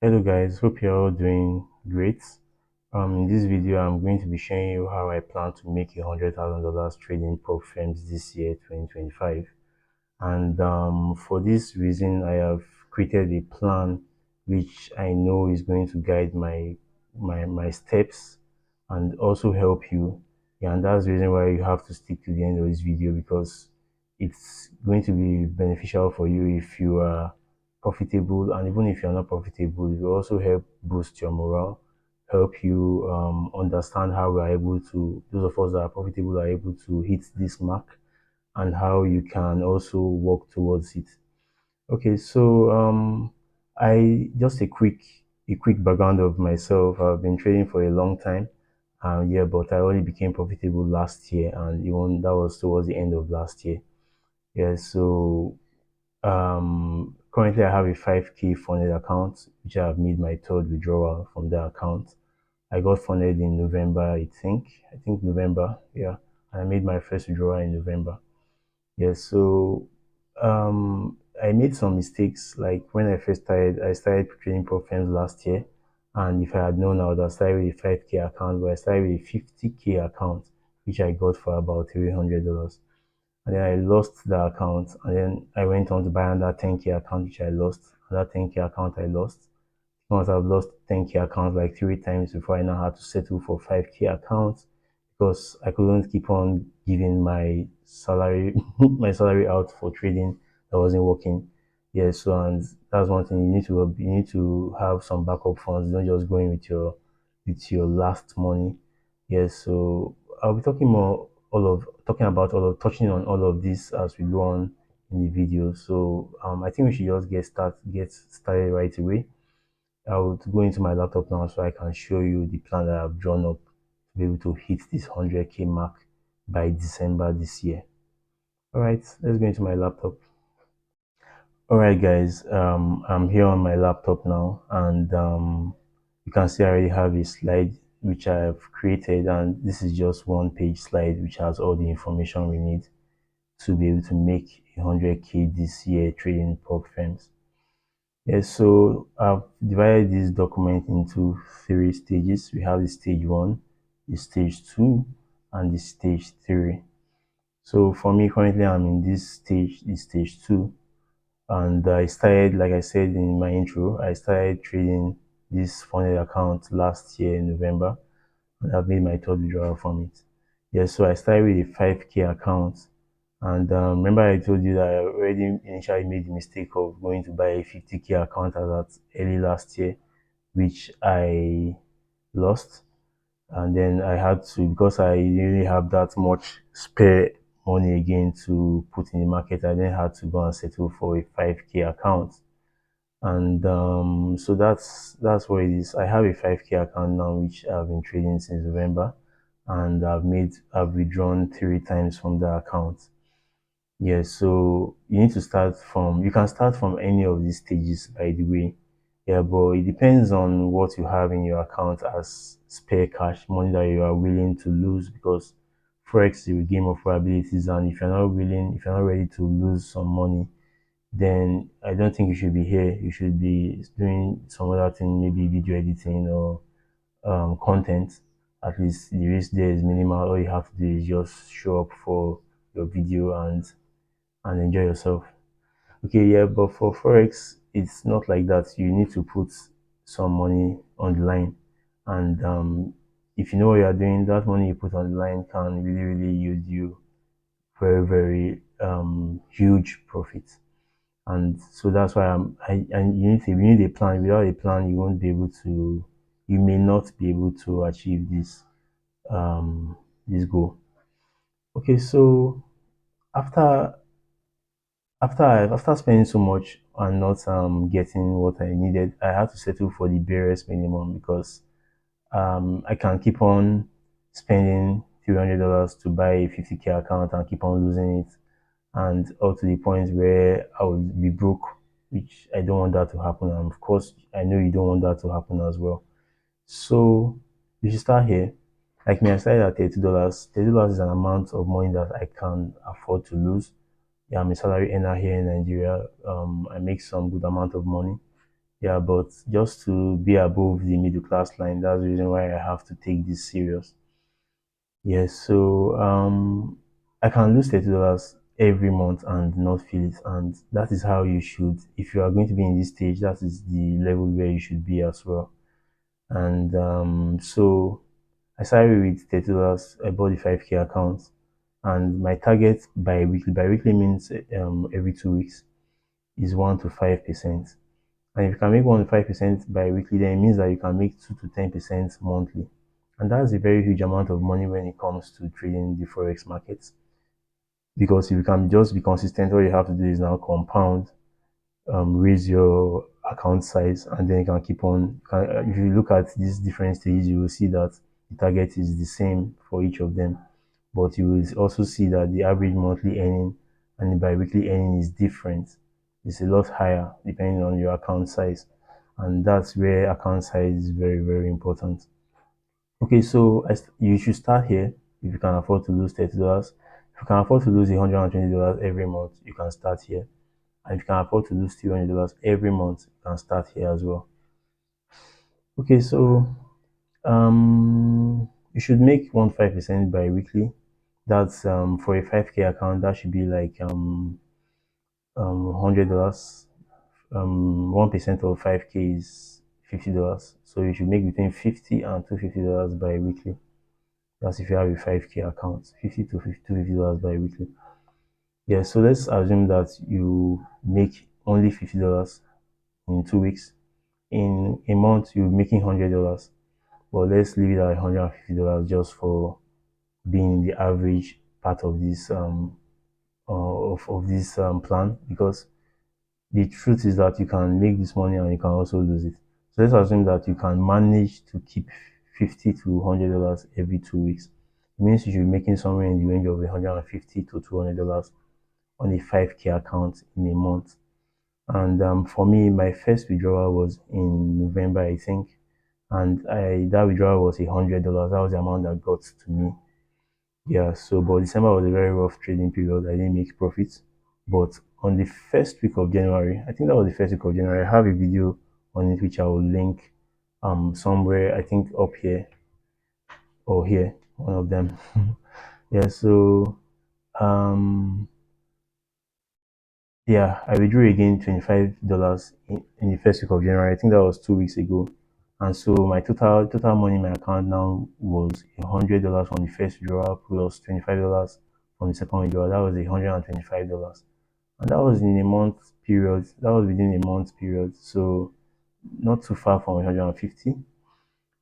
Hello guys, hope you're all doing great. In this video, I'm going to be showing you how I plan to make $100,000 trading prop firms this year, 2025. And for this reason, I have created a plan which I know is going to guide my steps and also help you. Yeah, and that's the reason why you have to stick to the end of this video because it's going to be beneficial for you if you are profitable, and even if you're not profitable, it will also help boost your morale, help you understand how we're able to, those of us that are profitable are able to hit this mark, and how you can also work towards it. Okay, so I just a quick background of myself. I've been trading for a long time. Yeah, but I only became profitable last year, and even that was towards the end of last year. Yeah, so currently I have a 5K funded account, which I have made my third withdrawal from the account. I got funded in November, I think November, yeah, and I made my first withdrawal in November. Yes, so I made some mistakes. Like when I started trading prop firms last year, and if I had known, I would have started with a 5K account, but I started with a 50K account, which I got for about $300. And then I lost the account, and then I went on to buy another 10K account, which I lost. Another 10K account I lost. Once I've lost 10K accounts like 3 times before I now had to settle for 5K accounts because I couldn't keep on giving my salary my salary out for trading that wasn't working. Yeah, so and that's one thing you need to have some backup funds. Don't just go in with your last money. Yeah, so I'll be talking about all of touching on all of this as we go on in the video. So I think we should just get started right away. I would go into my laptop now so I can show you the plan that I've drawn up to be able to hit this 100K mark by December this year. All right, let's go into my laptop. All right, guys, I'm here on my laptop now, and you can see I already have a slide which I have created, and this is just one page slide which has all the information we need to be able to make 100K this year trading prop firms. Yes, so I've divided this document into three stages. We have the stage one, the stage two, and the stage three. So for me, currently I'm in this stage, the stage two. And I started, like I said in my intro, I started trading this funded account last year in November, and I've made my third withdrawal from it. Yes, so I started with a 5K account, and remember I told you that I already initially made the mistake of going to buy a 50K account as at early last year, which I lost. And then I had to, because I didn't really have that much spare money again to put in the market, I then had to go and settle for a 5K account. And so that's what it is. I have a 5K account now, which I've been trading since November, and I've withdrawn 3 times from the account. Yeah, so you can start from any of these stages, by the way. Yeah, but it depends on what you have in your account as spare cash, money that you are willing to lose, because forex is a game of probabilities, and if you're not ready to lose some money, then I don't think you should be here. You should be doing some other thing, maybe video editing or content. At least the risk there is minimal. All you have to do is just show up for your video and enjoy yourself. Okay, yeah, but for forex, it's not like that. You need to put some money on the line, and if you know what you are doing, that money you put on the line can really yield you very huge profits. And so that's why and you need a plan. Without a plan, you won't be able to, you may not be able to achieve this goal. Okay, so after after spending so much and not getting what I needed, I had to settle for the barest minimum because I can keep on spending $300 to buy a 50K account and keep on losing it, and up to the point where I would be broke, which I don't want that to happen. And of course, I know you don't want that to happen as well. So you should start here. Like me, I started at $30. $30 is an amount of money that I can afford to lose. Yeah, I'm a salary earner here in Nigeria. I make some good amount of money. Yeah, but just to be above the middle class line, that's the reason why I have to take this serious. Yes, so I can lose $30 every month and not feel it, and that is how you should. If you are going to be in this stage, that is the level where you should be as well. And so I started with $30. I bought the 5K account, and my target bi-weekly. Bi-weekly means every 2 weeks is 1 to 5%. And if you can make 1 to 5% bi-weekly, then it means that you can make 2 to 10% monthly. And that's a very huge amount of money when it comes to trading the forex markets. Because if you can just be consistent, all you have to do is now compound, raise your account size, and then you can keep on. If you look at these different stages, you will see that the target is the same for each of them. But you will also see that the average monthly earning and the bi-weekly earning is different. It's a lot higher depending on your account size. And that's where account size is very, very important. Okay, so you should start here if you can afford to lose $30. If you can afford to lose $120 every month, you can start here. And if you can afford to lose $200 every month, you can start here as well. Okay, so you should make 1 to 5% bi-weekly. That's for a 5K account, that should be like $100. 1% of 5K is $50. So you should make between 50 and $250 bi-weekly. That's if you have a 5K account, 50 to $250 bi-weekly. Yeah, so let's assume that you make only $50 in 2 weeks. In a month, you're making $100. But let's leave it at $150 just for being the average part of this of this plan, because the truth is that you can make this money and you can also lose it. So let's assume that you can manage to keep $50 to $100 every 2 weeks. It means you should be making somewhere in the range of $150 to $200 on a 5K account in a month. And for me, my first withdrawal was in November, I think, and that withdrawal was $100. That was the amount that got to me. Yeah, so but December was a very rough trading period. I didn't make profits. But on the first week of January, I think that was the first week of January, I have a video on it which I will link somewhere, I think up here or here, one of them. Yeah, so um yeah, I withdrew again $25 in the first week of January. I think that was 2 weeks ago. And so my total money in my account now was $100 from the first withdrawal plus $25 from the second withdrawal. That was $125. And that was in a month period. That was within a month period. So not too far from 150.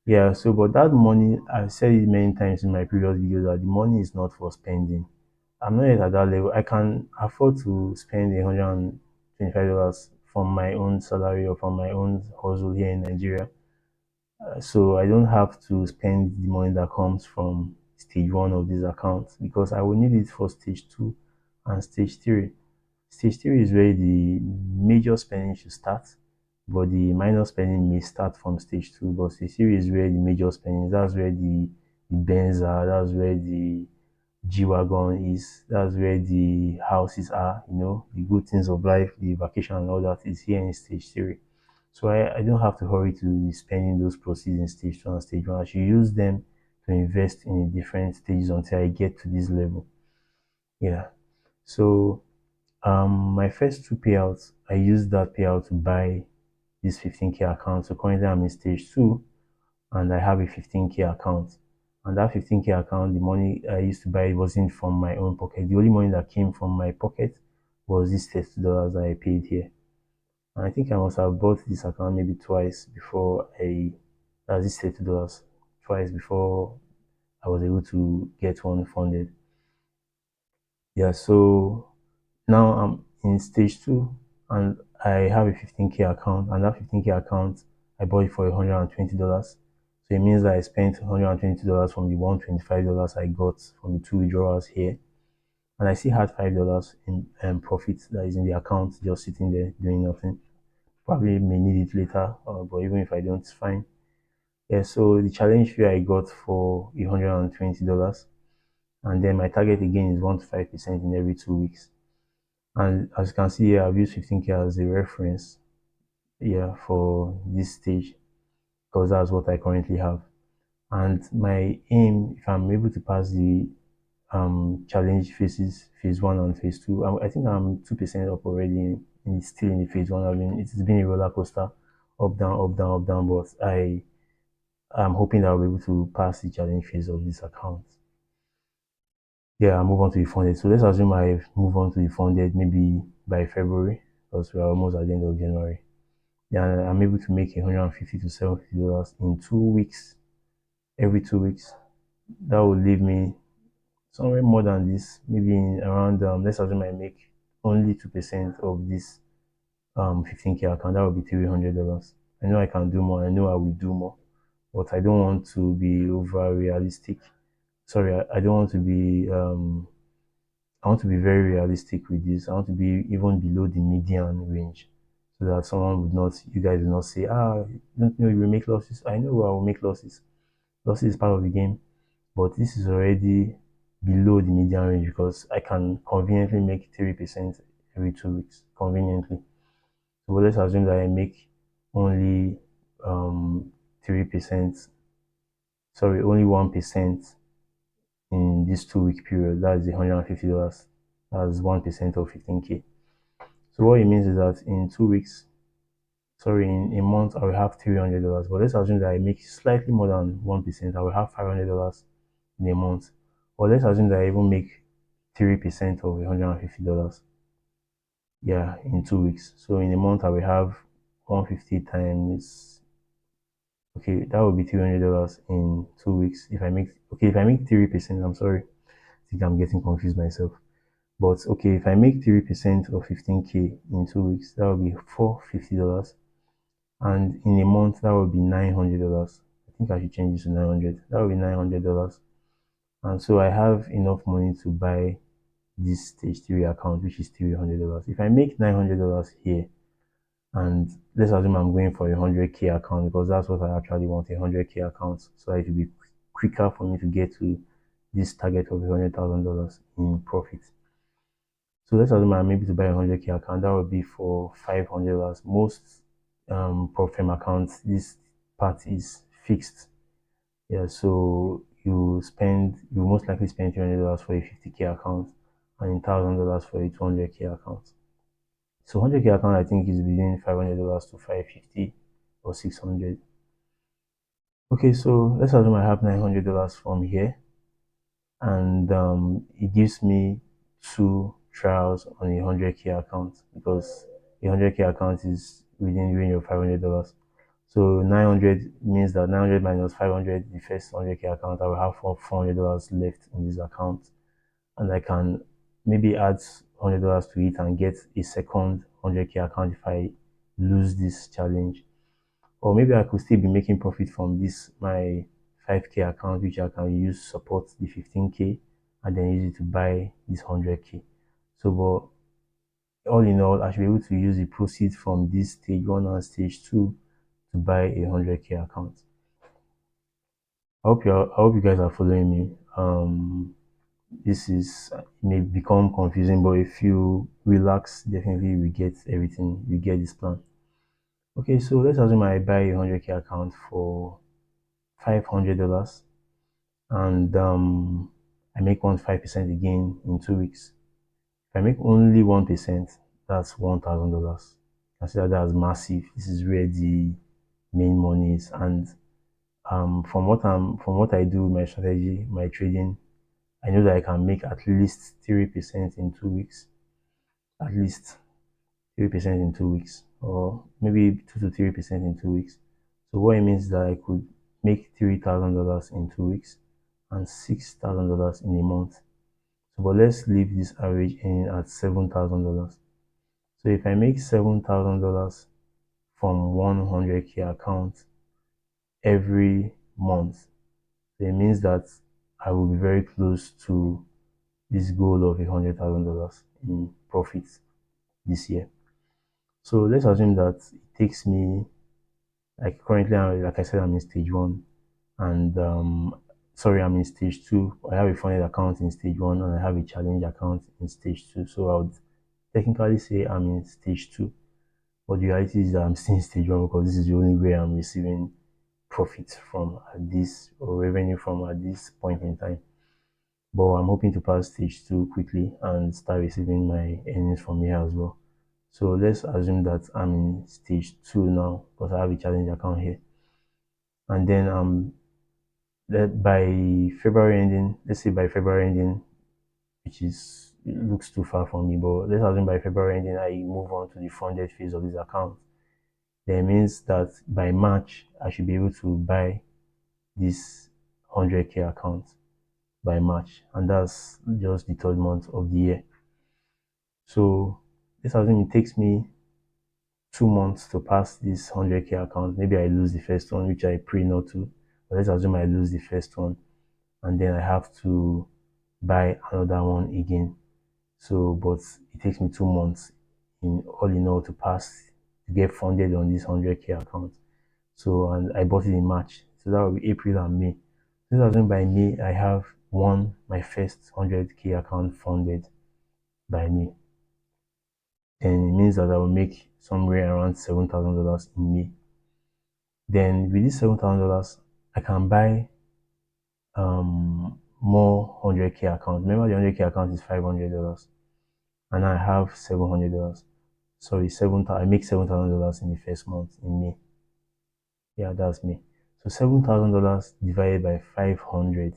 Yeah, so but that money, I've said it many times in my previous videos that the money is not for spending. I'm not yet at that level. I can afford to spend $125 from my own salary or from my own hustle here in Nigeria. So I don't have to spend the money that comes from stage one of this account, because I will need it for stage two and stage three. Stage three is where the major spending should start, but the minor spending may start from stage two. But stage three is where the major spending is. That's where the Benz are. That's where the G-Wagon is. That's where the houses are. The good things of life, the vacation and all that is here in stage three. So I don't have to hurry to be spending those proceeds in stage two and stage one. I should use them to invest in different stages until I get to this level. Yeah. So my first two payouts, I used that payout to buy this 15K account. So currently I'm in stage two and I have a 15K account. And that 15K account, the money I used to buy it wasn't from my own pocket. The only money that came from my pocket was this $30 that I paid here. And I think I must have bought this account maybe twice before that's this $30, twice before I was able to get one funded. Yeah, so now I'm in stage two and I have a 15K account, and that 15K account I bought it for $120. So it means that I spent $120 from the $125 I got from the two withdrawals here. And I still had $5 in profit that is in the account just sitting there doing nothing. Probably may need it later, but even if I don't, it's fine. Yeah, so the challenge fee I got for $120, and then my target again is 1 to 5% in every 2 weeks. And as you can see here, I've used 15K as a reference. yeah, for this stage, because that's what I currently have. And my aim, if I'm able to pass the challenge phases, phase one and phase two, I think I'm 2% up already still in the phase one. I mean, it's been a roller coaster, up, down, up, down, up, down, but I'm hoping that I'll be able to pass the challenge phase of this account. Yeah, I move on to the funded. So let's assume I move on to the funded maybe by February, because we're almost at the end of January. Yeah, I'm able to make 150 to $70 in 2 weeks, every 2 weeks. That would leave me somewhere more than this, maybe in around let's assume I make only 2% of this 15K account. That would be $300. I know I can do more. I know I will do more, but I don't want to be over realistic. Sorry, I don't want to be I want to be very realistic with this. I want to be even below the median range, so that someone would not, you guys will not say, you don't know you will make losses. I know I will make losses. Losses is part of the game, but this is already below the median range because I can conveniently make 3% every 2 weeks, conveniently. So let's assume that I make only 3%, sorry, only 1% in this 2 week period. That's $150. That's 1% of 15K. So what it means is that in 2 weeks, sorry, in a month, I will have $300. But let's assume that I make slightly more than 1%. I will have $500 in a month. Or let's assume that I even make 3% of $150. Yeah, in 2 weeks. So in a month, I will have 150 times. Okay, that would be $300 in 2 weeks. If I make 3%, I'm sorry. I think I'm getting confused myself. But okay, if I make 3% of 15K in 2 weeks, that would be $450. And in a month, that would be $900. I think I should change this to 900. That would be $900. And so I have enough money to buy this stage 3 account, which is $300. If I make $900 here, and let's assume I'm going for a 100K account, because that's what I actually want, a 100K account, so that it will be quicker for me to get to this target of $100,000 in profit. So let's assume I'm able to buy a 100K account. That would be for $500. Most prop firm accounts, this part is fixed. Yeah, so you most likely spend $300 for a 50K account and $1,000 for a 200K account. So 100K account, I think, is between $500 to 550 or 600. Okay, so let's assume I have $900 from here, and it gives me 2 trials on a 100K account, because a 100K account is within the range of $500. So 900 means that 900 minus 500, the first 100K account, I will have $400 left in this account, and I can maybe add $100 to it and get a second 100K account if I lose this challenge. Or maybe I could still be making profit from this, my 5K account, which I can use to support the 15K, and then use it to buy this 100K. So, but all in all, I should be able to use the proceeds from this stage 1 and stage 2 to buy a 100K account. I hope you guys are following me. This is may become confusing, but if you relax, definitely we get everything. You get this plan. Okay, so let's assume I buy a 100K account for $500, and I make 5% again in 2 weeks. If I make only 1%, that's $1,000. Consider that as massive. This is where the main money is. And from what I do, my strategy, my trading, I know that I can make at least 3% in 2 weeks. At least 3% in 2 weeks, or maybe 2 to 3% in 2 weeks. So what it means is that I could make $3,000 in 2 weeks and $6,000 in a month. So, but let's leave this average in at $7,000. So if I make $7,000 from 100K account every month, so it means that I will be very close to this goal of $100,000 in profits this year. So let's assume that it takes me, like currently, like I said, I'm in stage 1, and sorry, I'm in stage 2. I have a funded account in stage 1, and I have a challenge account in stage 2. So I would technically say I'm in stage 2. But the reality is that I'm still in stage one because this is the only way I'm receiving profit from at this, or revenue from at this point in time. But I'm hoping to pass stage two quickly and start receiving my earnings from here as well. So let's assume that I'm in stage two now because I have a challenge account here. And then that by February ending, let's say by February ending, which is, it looks too far for me, but let's assume by February ending I move on to the funded phase of this account. That means that by March I should be able to buy this 100k account by March, and that's just the third month of the year. So let's assume it takes me 2 months to pass this 100k account. Maybe I lose the first one, which I pray not to, but let's assume I lose the first one, and then I have to buy another one again. So, but it takes me 2 months in all to pass, to get funded on this 100k account. So, and I bought it in March, so that will be April and May. So assume by May I have my first 100k account funded by May. Then it means that I will make somewhere around $7,000 in May. Then with this $7,000, I can buy more 100k account. Remember, the 100k account is $500, and I have $700. Sorry, I make $7,000 in the first month in May. Yeah, that's me. So $7,000 divided by 500.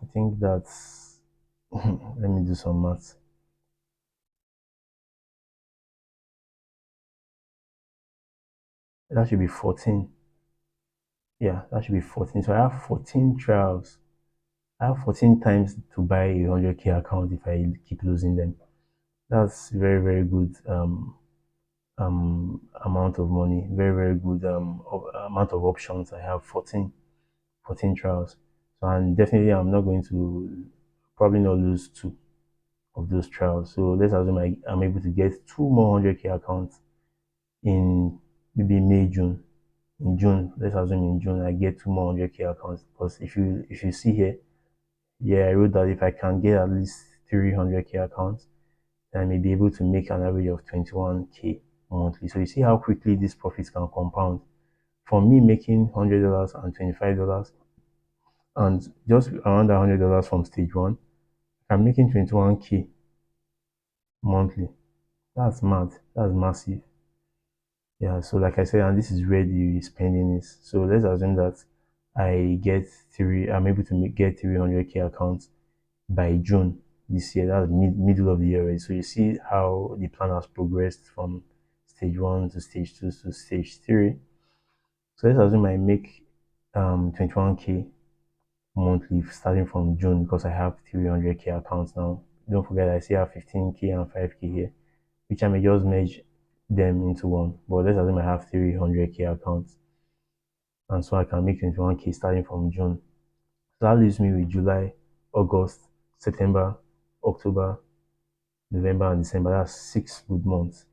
I think that's let me do some maths. That should be 14. Yeah, that should be 14. So I have 14 trials. I have 14 times to buy a 100k account if I keep losing them. That's very, very good amount of money. Very, very good amount of options. I have 14 trials. So, and definitely I'm not going to, probably not lose two of those trials. So let's assume I'm able to get two more 100k accounts in maybe May, June. In June, let's assume in June I get two more 100k accounts, because if you see here, yeah, I wrote that if I can get at least 300k accounts, then I may be able to make an average of 21k monthly. So you see how quickly these profits can compound. From me making $100 and $25, and just around $100 from stage one, I'm making 21k monthly. That's mad. That's massive. Yeah, so like I said, and this is where the spending is. So let's assume that I'm able to get 300k accounts by June this year. That's middle of the year already. So you see how the plan has progressed from stage one to stage two to stage three. So let's assume I make 21k monthly starting from June, because I have 300k accounts now. Don't forget I still have 15k and 5k here, which I may just merge them into one. But let's assume I have 300k accounts, and so I can make 21k starting from June. So that leaves me with July, August, September, October, November, and December. That's 6 good months.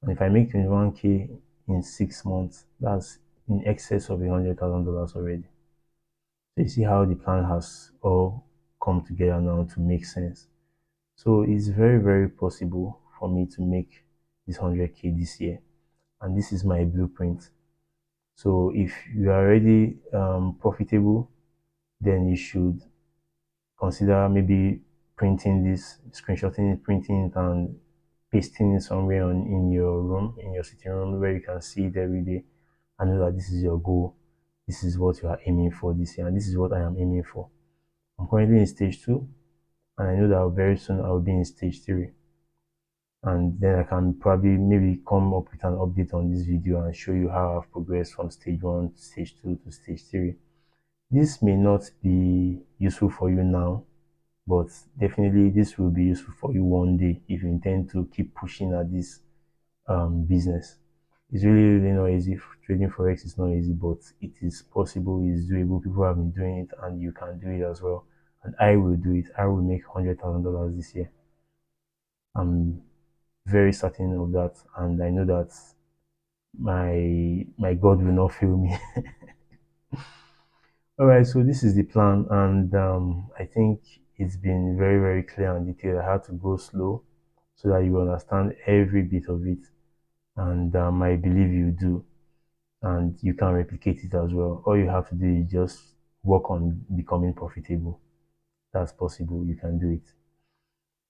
And if I make 21k in 6 months, that's in excess of $100,000 already. So you see how the plan has all come together now to make sense. So it's very, very possible for me to make this 100k this year, and this is my blueprint. So if you are already profitable, then you should consider maybe printing this, screenshotting it, printing it, and pasting it somewhere in your room, in your sitting room, where you can see it every day and know that this is your goal. This is what you are aiming for this year, and this is what I am aiming for. I'm currently in stage two, and I know that very soon I will be in stage three. And then I can probably maybe come up with an update on this video and show you how I've progressed from stage one to stage two to stage three. This may not be useful for you now, but definitely this will be useful for you one day if you intend to keep pushing at this business. It's really, really not easy. Trading forex is not easy, but it is possible, it is doable. People have been doing it, and you can do it as well. And I will do it. I will make $100,000 this year. I'm very certain of that, and I know that my God will not fail me. All right, so this is the plan, and I think it's been very, very clear and detailed. I had to go slow so that you understand every bit of it, and I believe you do, and you can replicate it as well. All you have to do is just work on becoming profitable. That's possible. You can do it.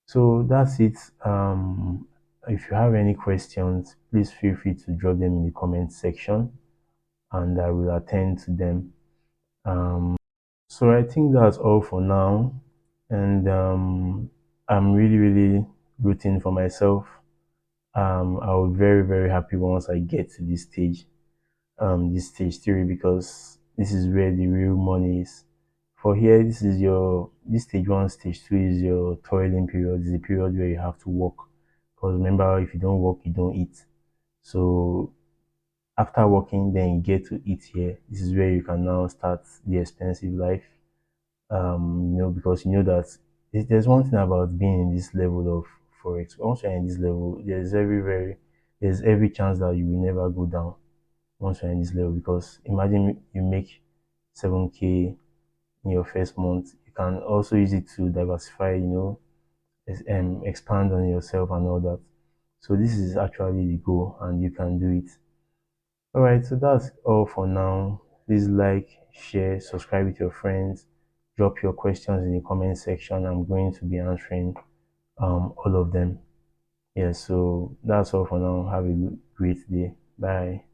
So that's it. If you have any questions, please feel free to drop them in the comment section, and I will attend to them. So I think that's all for now, and I'm really rooting for myself. I'll be very happy once I get to this stage three, because this is where the real money is. For here, this stage one, stage two is your toiling period. It's a period where you have to work. Because remember, if you don't work, you don't eat. So after working, then you get to eat here. This is where you can now start the expensive life. Because you know that there's one thing about being in this level of forex. Once you're in this level, there's every chance that you will never go down once you're in this level. Because imagine you make 7K in your first month. You can also use it to diversify, expand on yourself and all that. So this is actually the goal, and you can do it. All right, so that's all for now. Please like, share, subscribe with your friends. Drop your questions in the comment section. I'm going to be answering all of them. Yeah, so that's all for now. Have a great day. Bye.